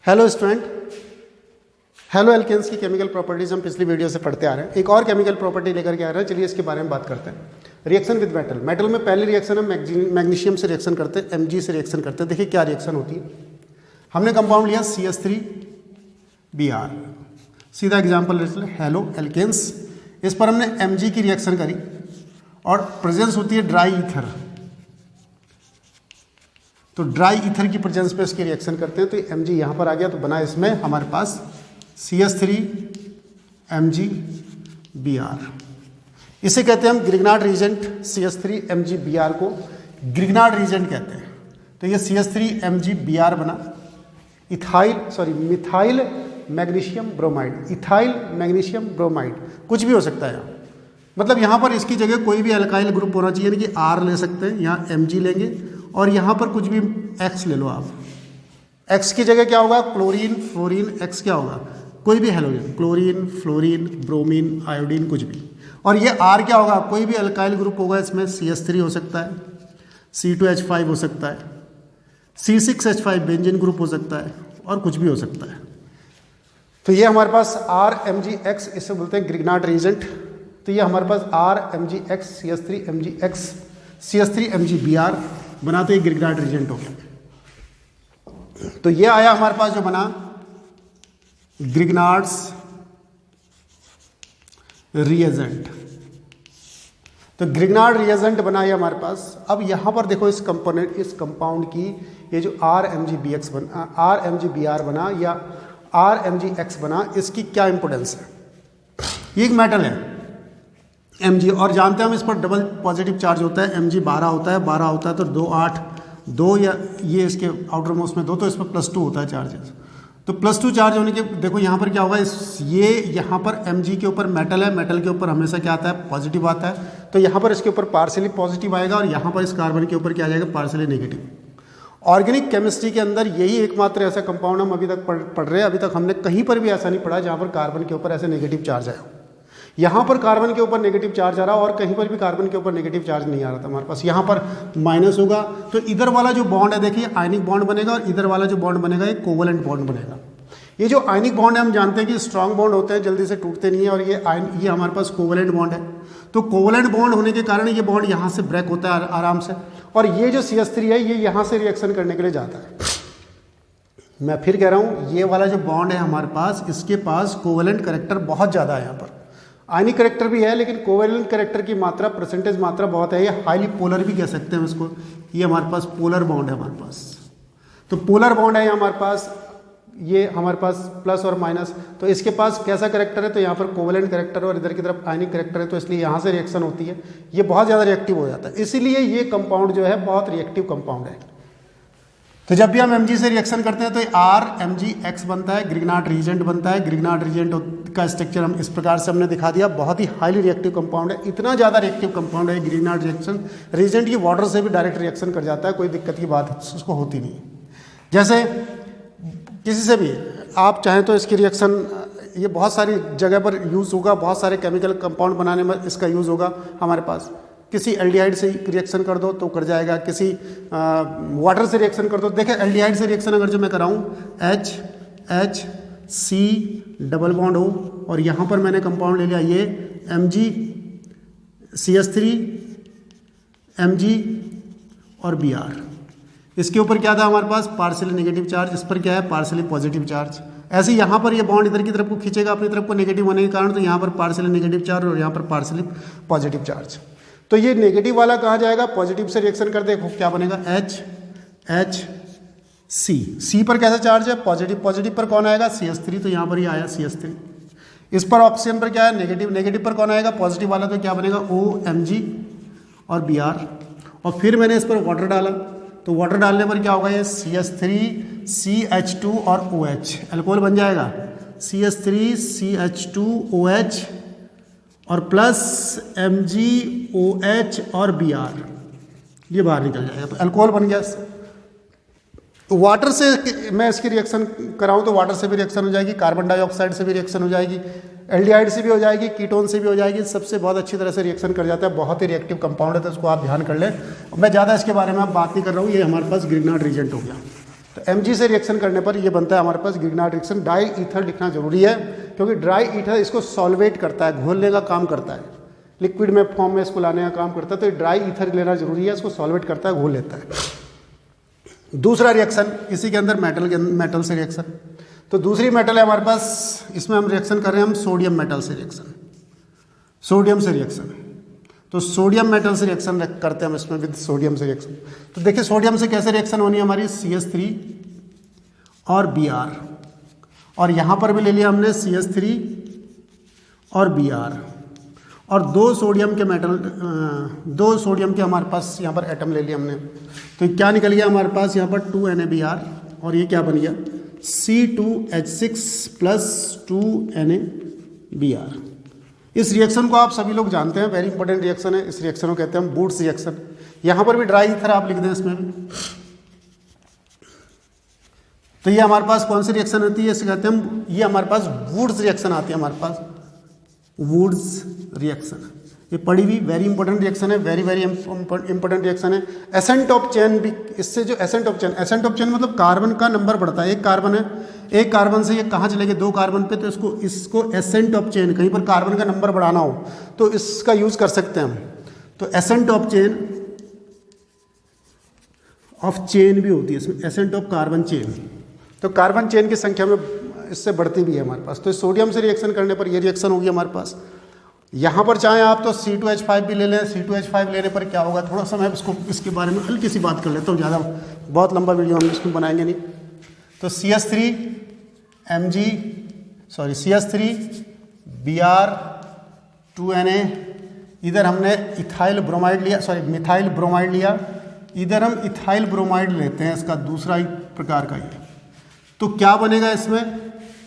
Hello student, halo alkanes की chemical properties हम पिछली वीडियो से पढ़ते आ रहे हैं। एक और केमिकल प्रॉपर्टी लेकर के आ रहे हैं, चलिए इसके बारे में बात करते हैं। Reaction with metal. मेटल में पहली रिएक्शन हम मैग्नीशियम से रिएक्शन करते हैं, Mg से रिएक्शन करते हैं। देखिए क्या रिएक्शन होती है। हमने कंपाउंड लिया CH3Br, सीधा एग्जाम्पल ले चले हेलो एल्केन्स। इस पर हमने Mg की रिएक्शन करी और प्रेजेंस होती है ड्राई ईथर, तो ड्राई ईथर की प्रेजेंस पे इसकी रिएक्शन करते हैं। तो Mg यहाँ पर आ गया, तो बना इसमें हमारे पास CH3MgBr। इसे कहते हैं हम ग्रिग्नार्ड रीजेंट। CH3MgBr को ग्रिग्नार्ड रीजेंट कहते हैं। तो ये CH3MgBr बना methyl magnesium bromide. Ethyl magnesium bromide कुछ भी हो सकता है यहाँ, मतलब यहाँ पर इसकी जगह कोई भी अल्काइल ग्रुप होना चाहिए, यानी कि R ले सकते हैं, यहाँ Mg लेंगे और यहाँ पर कुछ भी X ले लो आप। X की जगह क्या होगा? Chlorine, fluorine. X क्या होगा? कोई भी halogen, chlorine, fluorine, bromine, iodine, कुछ भी। और ये R क्या होगा? कोई भी अल्काइल ग्रुप होगा इसमें। CH3 हो सकता है, C2H5 हो सकता है, C6H5 बेंजीन ग्रुप हो सकता है, और कुछ भी हो सकता है। तो ये हमारे पास RMgX, इसे बोलते हैं ग्रिग्नार्ड रीजेंट। तो ये हमारे पास RMgX CH3MgX CH3MgBr बना, तो ये ग्रिग्नार्ड रीजेंट हो गया। तो ये आया हमारे पास जो बना ग्रिग्नार्ड्स रिएजेंट। तो ग्रिग्नार्ड रिएजेंट बना ये हमारे पास। अब यहां पर देखो इस कंपोनेंट, इस कंपाउंड की ये जो RMgBr बना या RMgX बना, इसकी क्या इंपोर्टेंस है? ये एक मेटल है Mg, और जानते हैं हम इस पर डबल पॉजिटिव चार्ज होता है। Mg 12 होता है, 12 होता है तो 2 8 2, या ये इसके आउटर मोस्ट में 2, तो इस पर +2 होता है चार्जेस। तो +2 चार्ज होने के देखो यहाँ पर क्या होगा, ये यहाँ पर Mg के ऊपर मेटल है, मेटल के ऊपर हमेशा क्या आता है? पॉजिटिव आता है। तो यहाँ पर इसके ऊपर पार्शियली पॉजिटिव आएगा और यहाँ पर इस कार्बन के ऊपर क्या आ जाएगा? Partially negative. ऑर्गेनिक केमिस्ट्री के अंदर यही एकमात्र ऐसा कंपाउंड हम अभी तक पढ़ रहे हैं। अभी तक हमने कहीं पर भी ऐसा नहीं पढ़ा जहाँ पर कार्बन के ऊपर ऐसे नेगेटिव चार्ज आया। यहाँ पर कार्बन के ऊपर नेगेटिव चार्ज आ रहा और कहीं पर भी कार्बन के ऊपर नेगेटिव चार्ज नहीं आ रहा था हमारे पास। यहाँ पर माइनस होगा, तो इधर वाला जो बॉन्ड है देखिए आयनिक बॉन्ड बनेगा, और इधर वाला जो बॉन्ड बनेगा एक कोवलेंट बॉन्ड बनेगा। ये जो आयनिक बॉन्ड है हम जानते हैं कि स्ट्रांग बॉन्ड होते हैं, जल्दी से टूटते नहीं है, और ये हमारे पास कोवलेंट बॉन्ड है। तो कोवलेंट बॉन्ड होने के कारण ये बॉन्ड यहाँ से ब्रेक होता है आराम से, और ये जो CH3 है ये यहाँ से रिएक्शन करने के लिए जाता है। मैं फिर कह रहा हूँ, ये वाला जो बॉन्ड है हमारे पास, इसके पास कोवलेंट कैरेक्टर बहुत ज़्यादा है। यहाँ पर आयनिक कैरेक्टर भी है, लेकिन कोवलेंट कैरेक्टर की मात्रा, परसेंटेज मात्रा बहुत है। ये हाईली पोलर भी कह सकते हैं इसको। ये हमारे पास पोलर बॉन्ड है हमारे पास। तो पोलर बॉन्ड है हमारे पास, ये हमारे पास प्लस और माइनस। तो इसके पास कैसा कैरेक्टर है? तो यहाँ पर कोवलेंट कैरेक्टर, और इधर की तरफ आयनिक कैरेक्टर है, तो इसलिए यहाँ से रिएक्शन होती है। ये बहुत ज़्यादा रिएक्टिव हो जाता है, इसीलिए ये कंपाउंड जो है बहुत रिएक्टिव कंपाउंड है। तो जब भी हम Mg से रिएक्शन करते हैं तो RMgX बनता है, ग्रिग्नार्ड रीजेंट बनता है। ग्रिग्नार्ड रीजेंट का स्ट्रक्चर हम इस प्रकार से हमने दिखा दिया। बहुत ही हाईली रिएक्टिव कंपाउंड है, इतना ज़्यादा रिएक्टिव कंपाउंड है ग्रिग्नार्ड रिएक्शन रीजेंट की वाटर से भी डायरेक्ट रिएक्शन कर जाता है, कोई दिक्कत की बात उसको होती नहीं। जैसे किसी से भी आप चाहें तो इसकी रिएक्शन, ये बहुत सारी जगह पर यूज़ होगा, बहुत सारे केमिकल कंपाउंड बनाने में इसका यूज़ होगा हमारे पास। किसी एल्डिहाइड से रिएक्शन कर दो तो कर जाएगा, किसी वाटर से रिएक्शन कर दो। देखिए एल्डिहाइड से रिएक्शन अगर जो मैं कराऊँ HHC डबल बॉन्ड हो, और यहाँ पर मैंने कंपाउंड ले लिया ये Mg CH3Mg और Br। इसके ऊपर क्या था हमारे पास? Partially negative charge. इस पर क्या है? Partially positive charge. ऐसे यहाँ पर ये बॉन्ड इधर की तरफ को खींचेगा अपनी तरफ को नेगेटिव होने के कारण, तो यहाँ पर पार्शियली नेगेटिव चार्ज और यहाँ पर पार्शियली पॉजिटिव चार्ज। तो ये नेगेटिव वाला कहाँ जाएगा? पॉजिटिव से रिएक्शन कर देखो क्या बनेगा? HHC। C पर कैसा चार्ज है? पॉजिटिव। पॉजिटिव पर कौन आएगा? CH3। तो यहाँ पर ही आया CH3। इस पर ऑप्शन पर क्या है? नेगेटिव। नेगेटिव पर कौन आएगा? पॉजिटिव वाला, तो क्या बनेगा? OMg और Br। और फिर मैंने इस पर वाटर डाला, तो वाटर डालने पर क्या होगा? ये CH3CH2 और OH अल्कोहल बन जाएगा। CH3CH2OH और प्लस MgOH और Br, ये बाहर निकल जाएगा, तो अल्कोहल बन गया। तो वाटर से मैं इसकी रिएक्शन कराऊं तो वाटर से भी रिएक्शन हो जाएगी, कार्बन डाइऑक्साइड से भी रिएक्शन हो जाएगी, एल्डिहाइड से भी हो जाएगी, कीटोन से भी हो जाएगी, सबसे बहुत अच्छी तरह से रिएक्शन कर जाता है। बहुत ही रिएक्टिव कंपाउंड है, तो इसको आप ध्यान कर लें। मैं ज़्यादा इसके बारे में आप बात नहीं कर रहा हूँ, ये हमारे पास ग्रिग्नार्ड रीजेंट हो गया। तो Mg से रिएक्शन करने पर ये बनता है हमारे पास गिगनार्ड रिएक्शन। डाई ईथर लिखना जरूरी है क्योंकि ड्राई ईथर इसको सॉल्वेट करता है, घोलने का काम करता है, लिक्विड में फॉर्म में इसको लाने का काम करता है। तो ड्राई ईथर लेना जरूरी है, इसको सॉल्वेट करता है, घोल लेता है। दूसरा रिएक्शन इसी के अंदर मेटल से रिएक्शन। तो दूसरी मेटल है हमारे पास, इसमें हम रिएक्शन कर रहे हैं हम सोडियम मेटल से रिएक्शन, सोडियम से रिएक्शन। तो सोडियम मेटल से रिएक्शन करते हैं हम इसमें विद सोडियम से रिएक्शन। तो देखिए सोडियम से कैसे रिएक्शन होनी है हमारी, CH3 और Br, और यहाँ पर भी ले लिया हमने CH3 और Br, और दो सोडियम के मेटल, दो सोडियम के हमारे पास यहाँ पर एटम ले लिया हमने। तो क्या निकल गया हमारे पास यहाँ पर 2NaBr, और ये क्या बन गया C2H6 प्लस 2NaBr। इस रिएक्शन को आप सभी लोग जानते हैं, वेरी इंपॉर्टेंट रिएक्शन है। इस रिएक्शन को कहते हैं हम वुड्स रिएक्शन। यहाँ पर भी ड्राई ईथर आप लिख दें इसमें भी। तो ये हमारे पास कौन सी रिएक्शन होती है, इसे कहते हैं हम, ये हमारे पास वुड्स रिएक्शन आती है हमारे पास, वुड्स रिएक्शन। ये पढ़ी हुई वेरी इंपॉर्टेंट रिएक्शन है, वेरी वेरी इंपॉर्टेंट रिएक्शन है। एसेंट ऑफ चेन भी, इससे जो एसेंट ऑफ चेन मतलब कार्बन का नंबर बढ़ता है। एक कार्बन है, एक कार्बन से ये कहाँ चलेंगे, दो कार्बन पे, तो इसको एसेंट ऑफ चेन, कहीं पर कार्बन का नंबर बढ़ाना हो तो इसका यूज कर सकते हैं हम। तो एसेंट ऑफ चेन भी होती है इसमें, एसेंट ऑफ कार्बन चेन। तो कार्बन चेन की संख्या में इससे बढ़ती भी है हमारे पास। तो सोडियम से रिएक्शन करने पर ये रिएक्शन होगी हमारे पास। यहाँ पर चाहें आप तो C2H5 भी ले लें। C2H5 लेने पर क्या होगा, थोड़ा सा मैं इसके बारे में हल्की सी बात कर लेता हूँ, ज़्यादा बहुत लंबा वीडियो हम इसमें बनाएंगे नहीं। तो CH3 2Na, इधर हमने मिथाइल ब्रोमाइड लिया, इधर हम इथाइल ब्रोमाइड लेते हैं, इसका दूसरा ही प्रकार का ये। तो क्या बनेगा इसमें,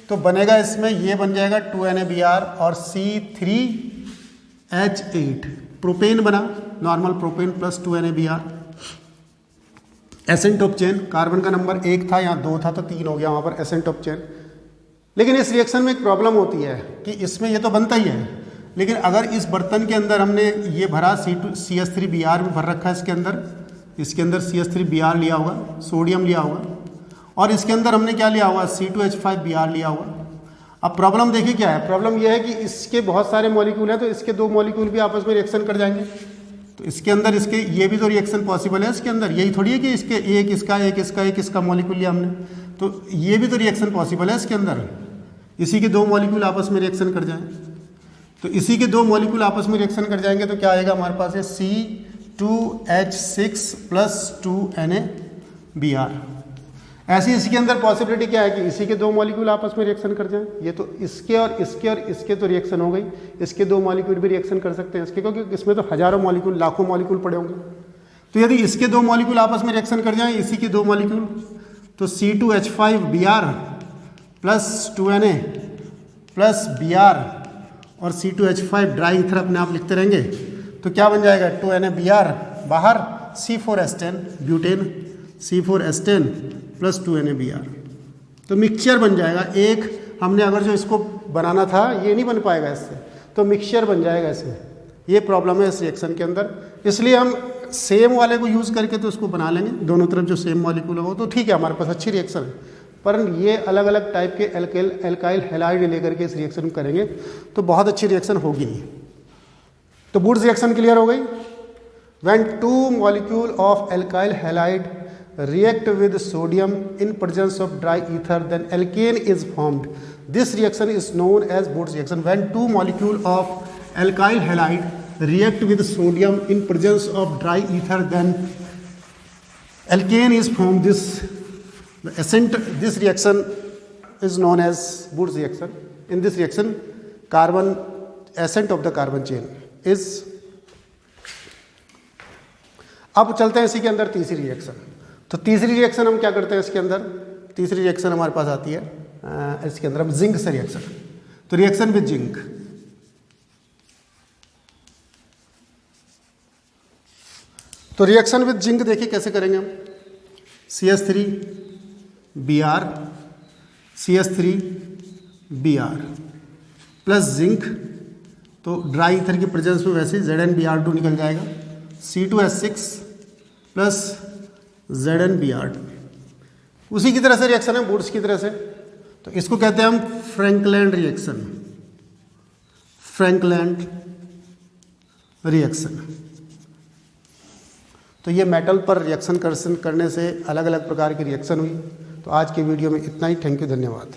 तो बनेगा इसमें ये बन जाएगा 2NaBr और C3H8, प्रोपेन बना, normal propane plus 2NaBr। Ascent of chain, carbon का नंबर 1 था, यहाँ 2 था तो 3 हो गया वहाँ पर एसेंट ऑफ चेन। लेकिन इस रिएक्शन में एक प्रॉब्लम होती है कि इसमें ये तो बनता ही है, लेकिन अगर इस बर्तन के अंदर हमने ये भरा CH3Br भी भर रखा है, इसके अंदर CH3Br लिया होगा, सोडियम लिया होगा, और इसके अंदर हमने क्या लिया हुआ, C2H5Br लिया हुआ। अब प्रॉब्लम देखिए क्या है, प्रॉब्लम यह है कि इसके बहुत सारे मॉलिक्यूल हैं, तो इसके दो मॉलिक्यूल भी आपस में रिएक्शन कर जाएंगे। तो इसके अंदर इसके ये भी तो रिएक्शन पॉसिबल है इसके अंदर, यही थोड़ी है कि इसके एक इसका मॉलिक्यूल लिया हमने, तो ये भी तो रिएक्शन पॉसिबल है इसके अंदर, इसी के दो मॉलिक्यूल आपस में रिएक्शन कर जाएं। तो इसी के दो मॉलिक्यूल आपस में रिएक्शन कर जाएंगे तो क्या आएगा हमारे पास है C2H6 प्लस 2NaBr। ऐसी इसके अंदर पॉसिबिलिटी क्या है कि इसी के दो मॉलिक्यूल आपस में रिएक्शन कर जाएं। ये तो इसके और इसके तो रिएक्शन हो गई, इसके दो मॉलिक्यूल भी रिएक्शन कर सकते हैं इसके, क्योंकि इसमें तो हजारों मॉलिक्यूल, लाखों मॉलिक्यूल पड़े होंगे। तो यदि इसके दो मॉलिक्यूल आपस में रिएक्शन कर जाएं, इसी के दो मॉलिक्यूल, तो C2H5Br plus 2Na plus Br और C2H5 ड्राई ईथर अपने आप लिखते रहेंगे, तो क्या बन जाएगा 2NaBr बाहर, C4H10 butane, C4H10 plus 2NaBr। तो मिक्सचर बन जाएगा। एक हमने अगर जो इसको बनाना था ये नहीं बन पाएगा इससे, तो मिक्सचर बन जाएगा इसमें। ये प्रॉब्लम है इस रिएक्शन के अंदर, इसलिए हम सेम वाले को यूज़ करके तो इसको बना लेंगे, दोनों तरफ जो सेम मॉलिक्यूल हो तो ठीक है, हमारे पास अच्छी रिएक्शन है। पर ये अलग अलग टाइप के एल्काइल हैलाइड लेकर के इस रिएक्शन करेंगे तो बहुत अच्छी रिएक्शन होगी नहीं। तो वुड्स रिएक्शन क्लियर हो गई। When two molecule of alkyl halide react with sodium in presence of dry ether, then alkane is formed. This reaction is known as Wurtz reaction. When two molecule of alkyl halide react with sodium in presence of dry ether, then alkane is formed. This reaction is known as Wurtz reaction. In this reaction, ascent of the carbon chain is. अब चलते हैं इसी के अंदर तीसरी reaction. तो तीसरी reaction हम क्या करते हैं इसके अंदर, तीसरी रिएक्शन हमारे पास आती है इसके अंदर हम जिंक से रिएक्शन। तो रिएक्शन विद जिंक, तो रिएक्शन विद जिंक देखिए कैसे करेंगे हम। CH3Br CH3Br प्लस जिंक, तो ड्राई ईथर की प्रेजेंस में वैसे ZnBr2 निकल जाएगा, C2H6 प्लस ZnBr2। उसी की तरह से रिएक्शन है, वुड्स की तरह से। तो इसको कहते हैं हम फ्रैंकलैंड रिएक्शन, फ्रैंकलैंड रिएक्शन। तो ये मेटल पर रिएक्शन करने से अलग अलग प्रकार की रिएक्शन हुई। तो आज की वीडियो में इतना ही। थैंक यू, धन्यवाद।